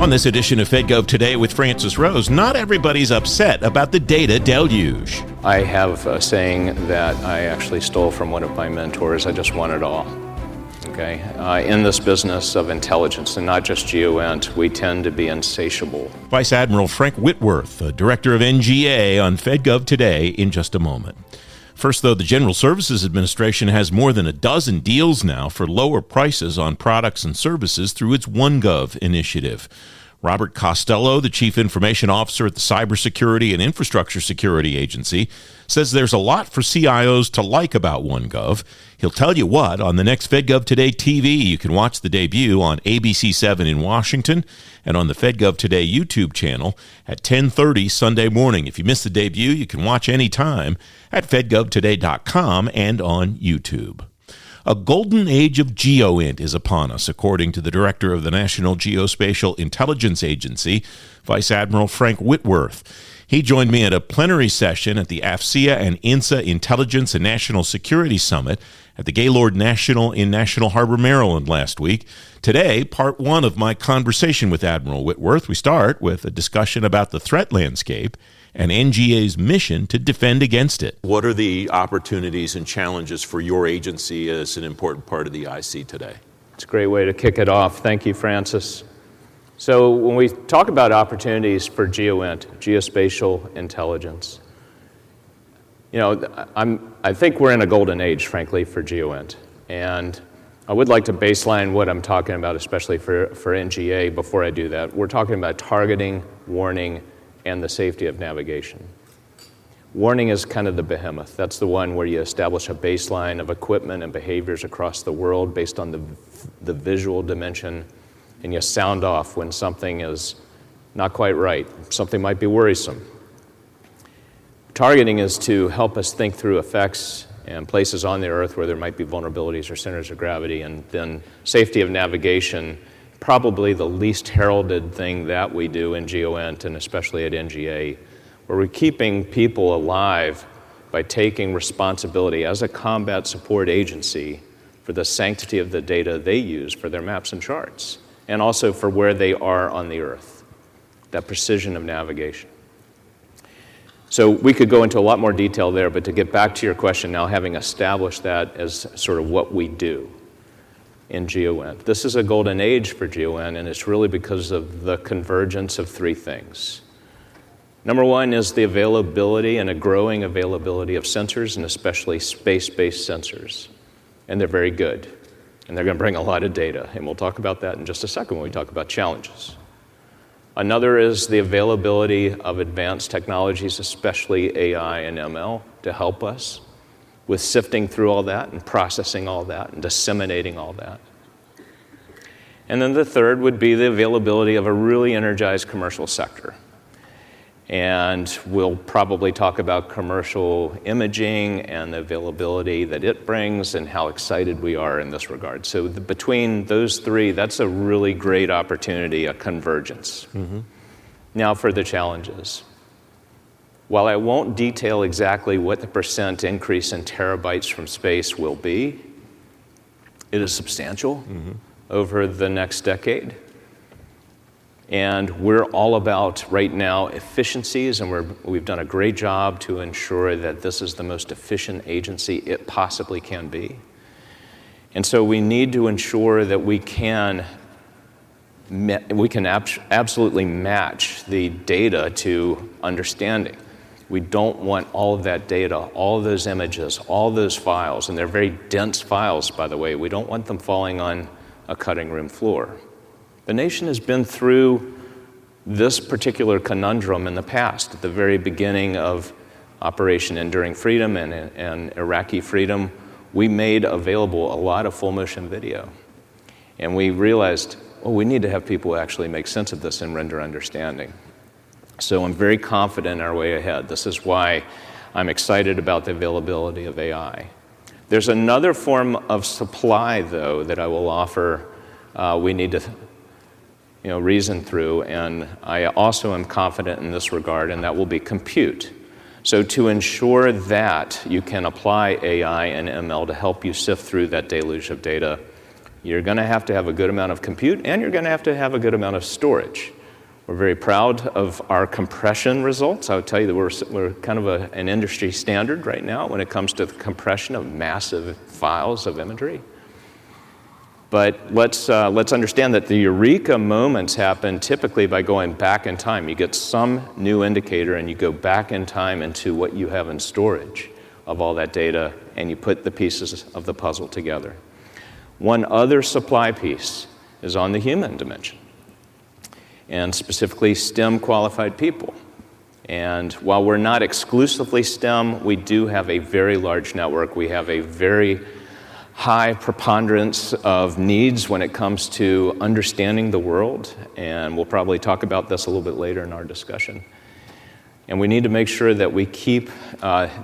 On this edition of Fed Gov Today with Francis Rose, not everybody's upset about the data deluge. I have a saying that I actually stole from one of my mentors. I just want it all. Okay? In this business of intelligence, and not just GEOINT, we tend to be insatiable. Vice Admiral Frank Whitworth, Director of NGA, on Fed Gov Today in just a moment. First, though, the General Services Administration has more than a dozen deals now for lower prices on products and services through its OneGov initiative. Robert Costello, the Chief Information Officer at the Cybersecurity and Infrastructure Security Agency, says there's a lot for CIOs to like about OneGov. He'll tell you what on the next FedGov Today TV. You can watch the debut on ABC7 in Washington and on the FedGov Today YouTube channel at 10:30 Sunday morning. If you miss the debut, you can watch anytime at fedgovtoday.com and on YouTube. A golden age of GEOINT is upon us, according to the director of the National Geospatial-Intelligence Agency, Vice Admiral Frank Whitworth. He joined me at a plenary session at the AFCEA and INSA Intelligence and National Security Summit at the Gaylord National in National Harbor, Maryland last week. Today, part one of my conversation with Admiral Whitworth. We start with a discussion about the threat landscape and NGA's mission to defend against it. What are the opportunities and challenges for your agency as an important part of the IC today? It's a great way to kick it off. Thank you, Francis. So when we talk about opportunities for GEOINT, geospatial intelligence, I think we're in a golden age, frankly, for GEOINT. And I would like to baseline what I'm talking about, especially for NGA. Before I do that, we're talking about targeting, warning, and the safety of navigation. Warning is kind of the behemoth. That's the one where you establish a baseline of equipment and behaviors across the world based on the visual dimension, and you sound off when something is not quite right. Something might be worrisome. Targeting is to help us think through effects and places on the Earth where there might be vulnerabilities or centers of gravity, and then safety of navigation, probably the least heralded thing that we do in GEOINT and especially at NGA, where we're keeping people alive by taking responsibility as a combat support agency for the sanctity of the data they use for their maps and charts, and also for where they are on the Earth, that precision of navigation. So we could go into a lot more detail there, but to get back to your question now, having established that as sort of what we do in GEOINT. This is a golden age for GEOINT, and it's really because of the convergence of three things. Number one is the availability and a growing availability of sensors, and especially space-based sensors. And they're very good, and they're going to bring a lot of data, and we'll talk about that in just a second when we talk about challenges. Another is the availability of advanced technologies, especially AI and ML, to help us with sifting through all that and processing all that and disseminating all that. And then the third would be the availability of a really energized commercial sector. And we'll probably talk about commercial imaging and the availability that it brings and how excited we are in this regard. So between those three, that's a really great opportunity, a convergence. Mm-hmm. Now for the challenges. While I won't detail exactly what the % increase in terabytes from space will be, it is substantial over the next decade. And we're all about, right now, efficiencies, and we've done a great job to ensure that this is the most efficient agency it possibly can be. And so we need to ensure that we can absolutely match the data to understanding. We don't want all of that data, all of those images, all those files, and they're very dense files, by the way. We don't want them falling on a cutting room floor. The nation has been through this particular conundrum in the past. At the very beginning of Operation Enduring Freedom and Iraqi Freedom, we made available a lot of full motion video. And we realized, we need to have people actually make sense of this and render understanding. So I'm very confident in our way ahead. This is why I'm excited about the availability of AI. There's another form of supply, though, that I will offer we need to reason through, and I also am confident in this regard, and that will be compute. So to ensure that you can apply AI and ML to help you sift through that deluge of data, you're going to have a good amount of compute, and you're going to have a good amount of storage. We're very proud of our compression results. I would tell you that we're kind of an industry standard right now when it comes to the compression of massive files of imagery. But let's understand that the eureka moments happen typically by going back in time. You get some new indicator and you go back in time into what you have in storage of all that data, and you put the pieces of the puzzle together. One other supply piece is on the human dimension, and specifically STEM qualified people. And while we're not exclusively STEM, we do have a very large network. We have a very high preponderance of needs when it comes to understanding the world, and we'll probably talk about this a little bit later in our discussion. And we need to make sure that we keep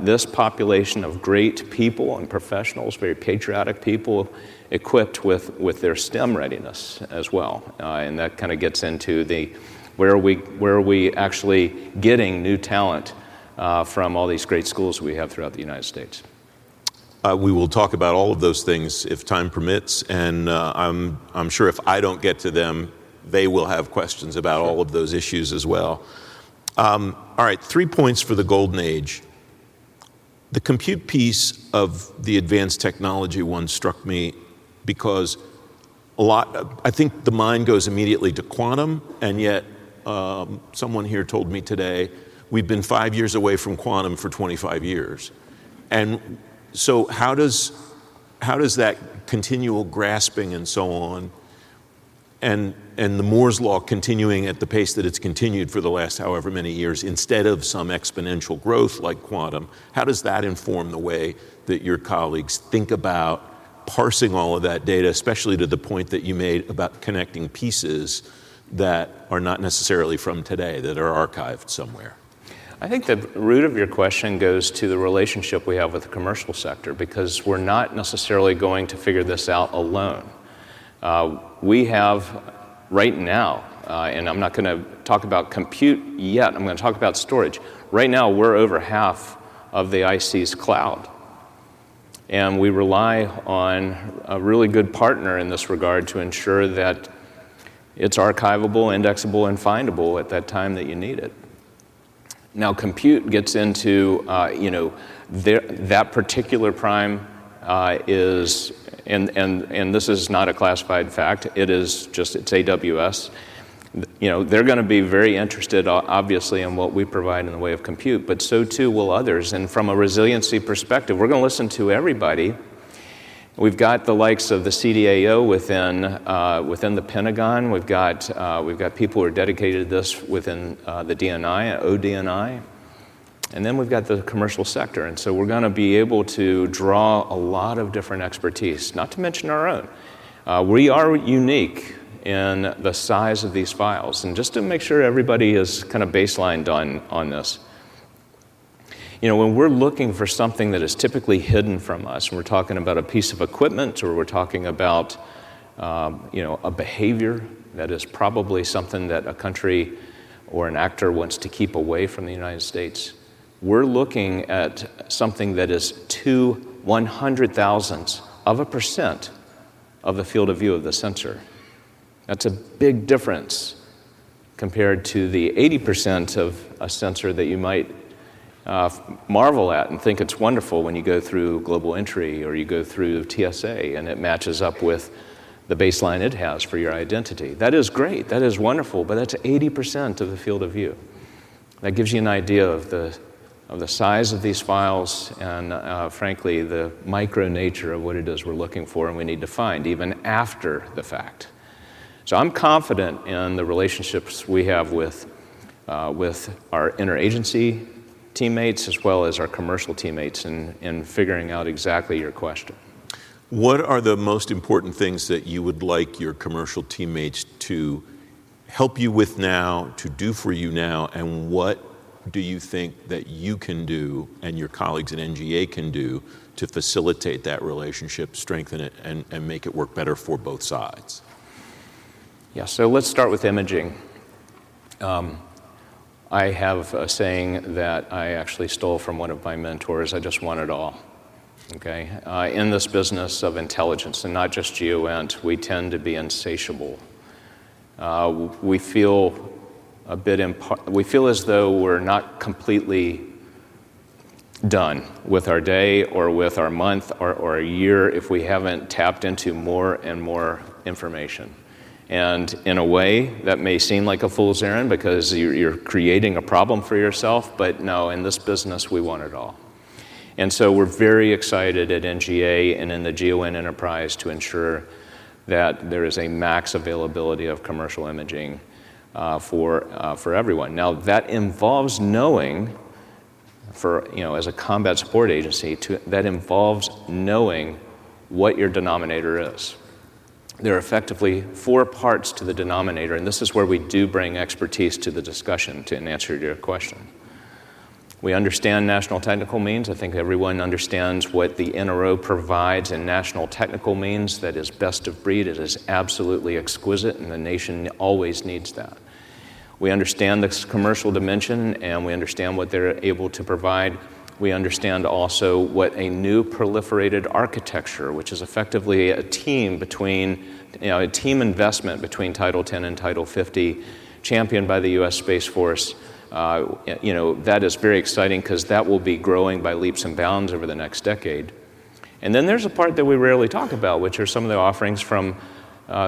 this population of great people and professionals, very patriotic people, equipped with their STEM readiness as well. And that kind of gets into where are we actually getting new talent from all these great schools we have throughout the United States. We will talk about all of those things if time permits, and I'm sure if I don't get to them, they will have questions about all of those issues as well. All right, 3 points for the golden age. The compute piece of the advanced technology one struck me because I think the mind goes immediately to quantum, and yet someone here told me today, we've been 5 years away from quantum for 25 years. And so how does that continual grasping and so on, and the Moore's law continuing at the pace that it's continued for the last however many years instead of some exponential growth like quantum, how does that inform the way that your colleagues think about parsing all of that data, especially to the point that you made about connecting pieces that are not necessarily from today, that are archived somewhere? I think the root of your question goes to the relationship we have with the commercial sector, because we're not necessarily going to figure this out alone. We have right now, and I'm not going to talk about compute yet, I'm going to talk about storage. Right now, we're over half of the IC's cloud. And we rely on a really good partner in this regard to ensure that it's archivable, indexable, and findable at that time that you need it. Now, compute gets into, that particular prime is, and this is not a classified fact, it's AWS. They're going to be very interested, obviously, in what we provide in the way of compute, but so too will others. And from a resiliency perspective, we're going to listen to everybody. We've got the likes of the CDAO within the Pentagon. We've got people who are dedicated to this within the DNI, ODNI, and then we've got the commercial sector. And so we're going to be able to draw a lot of different expertise, not to mention our own. We are unique in the size of these files, and just to make sure everybody is kind of baselined on this. When we're looking for something that is typically hidden from us, and we're talking about a piece of equipment, or we're talking about, a behavior that is probably something that a country or an actor wants to keep away from the United States, we're looking at something that is 100,000ths of a percent of the field of view of the sensor. That's a big difference compared to the 80% of a sensor that you might marvel at and think it's wonderful when you go through global entry or you go through TSA and it matches up with the baseline it has for your identity. That is great, that is wonderful, but that's 80% of the field of view. That gives you an idea of the size of these files and frankly the micro nature of what it is we're looking for and we need to find even after the fact. So I'm confident in the relationships we have with our interagency teammates as well as our commercial teammates in figuring out exactly your question. What are the most important things that you would like your commercial teammates to help you with now, to do for you now, and what do you think that you can do and your colleagues at NGA can do to facilitate that relationship, strengthen it, and make it work better for both sides? Yeah, so let's start with imaging. I have a saying that I actually stole from one of my mentors, I just want it all. Okay, in this business of intelligence, and not just GEOINT, we tend to be insatiable. We feel we feel as though we're not completely done with our day or with our month or a year if we haven't tapped into more and more information. And in a way, that may seem like a fool's errand because you're creating a problem for yourself, but no, in this business, we want it all. And so we're very excited at NGA and in the GEOINT enterprise to ensure that there is a max availability of commercial imaging for everyone. Now, that involves knowing, as a combat support agency, that involves knowing what your denominator is. There are effectively 4 parts to the denominator, and this is where we do bring expertise to the discussion in answer to your question. We understand national technical means. I think everyone understands what the NRO provides in national technical means that is best of breed. It is absolutely exquisite, and the nation always needs that. We understand the commercial dimension, and we understand what they're able to provide. We understand also what a new proliferated architecture, which is effectively a team investment between Title 10 and Title 50, championed by the U.S. Space Force. That is very exciting because that will be growing by leaps and bounds over the next decade. And then there's a part that we rarely talk about, which are some of the offerings from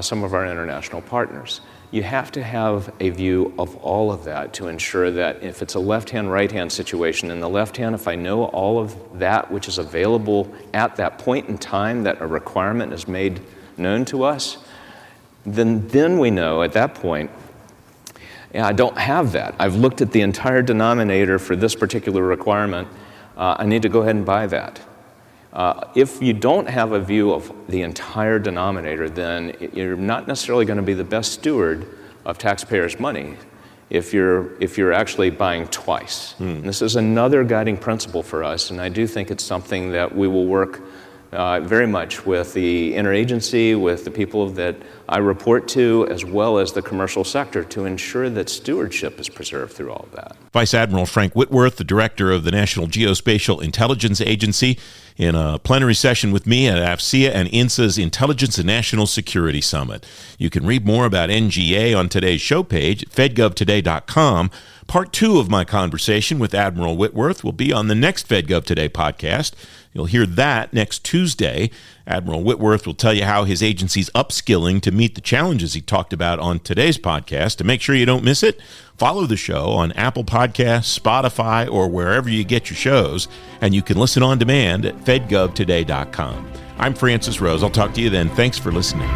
some of our international partners. You have to have a view of all of that to ensure that if it's a left-hand, right-hand situation, in the left hand, if I know all of that which is available at that point in time that a requirement is made known to us, then we know at that point, I don't have that. I've looked at the entire denominator for this particular requirement. I need to go ahead and buy that. If you don't have a view of the entire denominator, then you're not necessarily going to be the best steward of taxpayers' money if you're actually buying twice. And this is another guiding principle for us, and I do think it's something that we will work very much with the interagency, with the people that I report to, as well as the commercial sector, to ensure that stewardship is preserved through all of that. Vice Admiral Frank Whitworth, the director of the National Geospatial-Intelligence Agency, in a plenary session with me at AFCEA and INSA's Intelligence and National Security Summit. You can read more about NGA on today's show page at fedgovtoday.com. Part 2 of my conversation with Admiral Whitworth will be on the next Fed Gov Today podcast. You'll hear that next Tuesday. Admiral Whitworth will tell you how his agency's upskilling to meet the challenges he talked about on today's podcast. To make sure you don't miss it, follow the show on Apple Podcasts, Spotify, or wherever you get your shows, and you can listen on demand at fedgovtoday.com. I'm Francis Rose. I'll talk to you then. Thanks for listening.